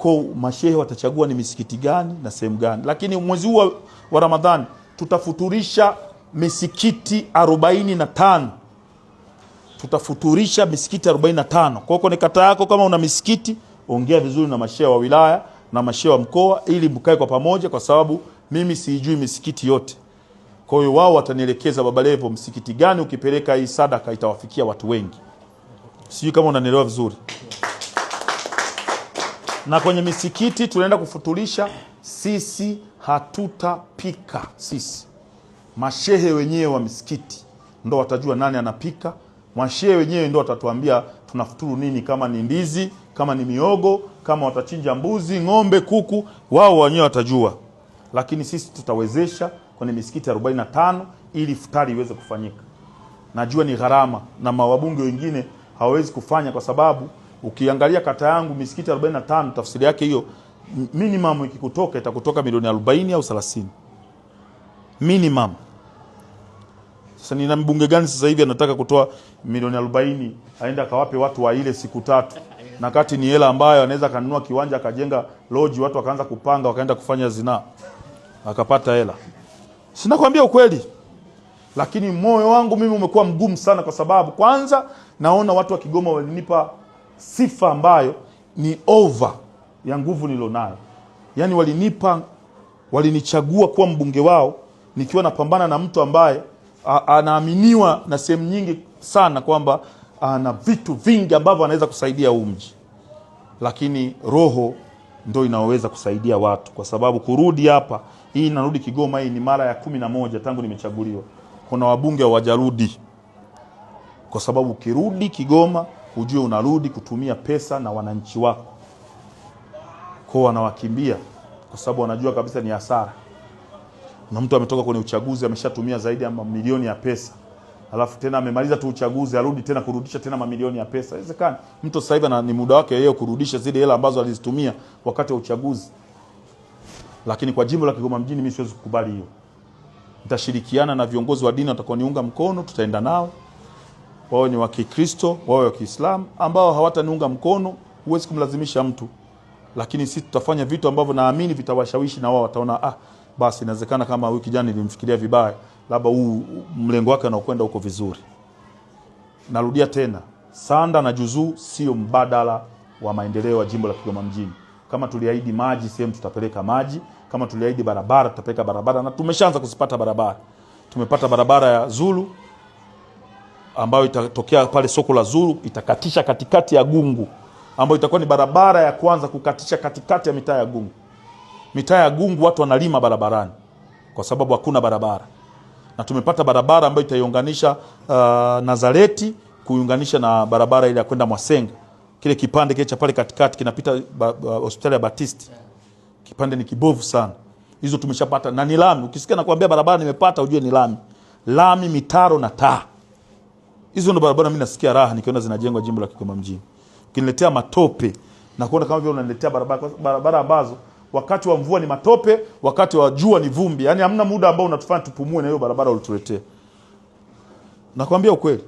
Kwa mashehe watachagua ni misikiti gani na sehemu gani. Lakini mwezi huu wa Ramadhani tutafuturisha misikiti 45. Tutafuturisha misikiti 45. Kwa hiyo ni kata yako kama una misikiti, ongea vizuri na mashehe wa wilaya na mashehe wa mkoa ili mkae kwa pamoja, kwa sababu mimi siijui misikiti yote. Kwa hiyo wao watanielekeza, Baba Levo, msikiti gani ukipeleka hii sadaka itawafikia watu wengi. Sijui kama unanielewa vizuri. Na kwenye misikiti tunaenda kufutulisha, sisi hatutapika. Sisi mashehe wenyewe wa misikiti ndo watajua nani anapika. Mashehe wenyewe ndo watatuambia tunafuturu nini, kama ni ndizi, kama ni miogo, kama watachinja mbuzi, ng'ombe, kuku, wao wenyewe watajua. Lakini sisi tutawezesha kwenye misikiti 45 ili futari iweze kufanyika. Najua ni gharama na mawabunge wengine hawawezi kufanya, kwa sababu ukiangalia kata yangu misikiti 45, tafsiri yake hiyo minimum ikikutoka itakutoka milioni 40 au 30 minimum. Sasa nina mbunge gani sasa hivi anataka kutoa milioni 40 aenda akawape watu wa ile siku 3, na kati ni hela ambayo anaweza kanunua kiwanja akajenga lodge, watu wakaanza kupanga wakaenda kufanya zinaa akapata hela. Sina kwambia ukweli. Lakini moyo wangu mimi umekuwa mgumu sana, kwa sababu kwanza naona watu wa Kigoma walinipa sifa ambayo ni over ya nguvu nilonayo. Yaani walinichagua kuwa mbunge wao nikiwa napambana na mtu ambaye anaaminiwa na sehemu nyingi sana kwamba ana vitu vingi ambavyo anaweza kusaidia huu mji. Lakini roho ndio inaweza kusaidia watu, kwa sababu kurudi hapa, hii narudi Kigoma, hii ni mara ya 11 tangu nimechaguliwa. Kuna wabunge hawajarudi, kwa sababu ukirudi Kigoma ujue unarudi kutumia pesa na wananchi wako. Kwa wanawakimbia kwa sababu wanajua kabisa ni hasara. Na mtu ametoka kwenye uchaguzi ameshatumia zaidi ya mamilioni ya pesa, alafu tena amemaliza tu uchaguzi arudi tena kurudisha tena mamilioni ya pesa. Inawezekana mtu sasa hivi ni muda wake yeye kurudisha zile hela ambazo alizitumia wakati wa uchaguzi. Lakini kwa jimbo la Kigoma mjini mimi siwezi kukubali hiyo. Nitashirikiana na viongozi wa dini watakaoniunga mkono, tutaenda nao. Wao ni wa Kikristo, wao wa Kiislamu, ambao hawataniunga mkono, huwezi kumlazimisha mtu. Lakini sisi tutafanya vitu ambavyo naamini vitawashawishi, na wao wataona basi inawezekana kama wiki jana nilimfikiria vibaya, labda huu mlengo wake unaokwenda huko vizuri. Narudia tena, sanda na juzuu sio mbadala wa maendeleo ya jimbo la Kigoma mjini. Kama tuliahidi maji sehemu, tutapeleka maji. Kama tuliahidi barabara, tutapeleka barabara, na tumeshaanza kusipata barabara. Tumepata barabara ya Zulu ambayo itatokea pale soko la Zulu, itakatisha katikati ya Gungu, ambayo itakuwa ni barabara ya kwanza kukatisha katikati ya mitaa ya Gungu. Mitaa ya Gungu watu wanalima barabarani kwa sababu hakuna barabara. Na tumepata barabara ambayo itaiunganisha Nazareti kuunganisha na barabara ile ya kwenda Mwasenga. Kile kipande kile cha pale katikati kinapita hospitali ya Baptist. Kipande ni kibovu sana. Hizo tumeshapata, na ni lami. Ukisikia nakwambia barabara nimepata, ujue ni lami. Lami, mitaro na taa. Hizo ndo barabara mimi nasikia raha nikiona zinajengwa jimbo la Kigoma mjini. Ukiniletea matope na kuona kama vile unaniletea barabara ambazo wakati wa mvua ni matope, wakati wa jua ni vumbi. Yaani hamna muda ambao unatufanya tupumue na hiyo barabara ulituletea. Nakwambia ukweli.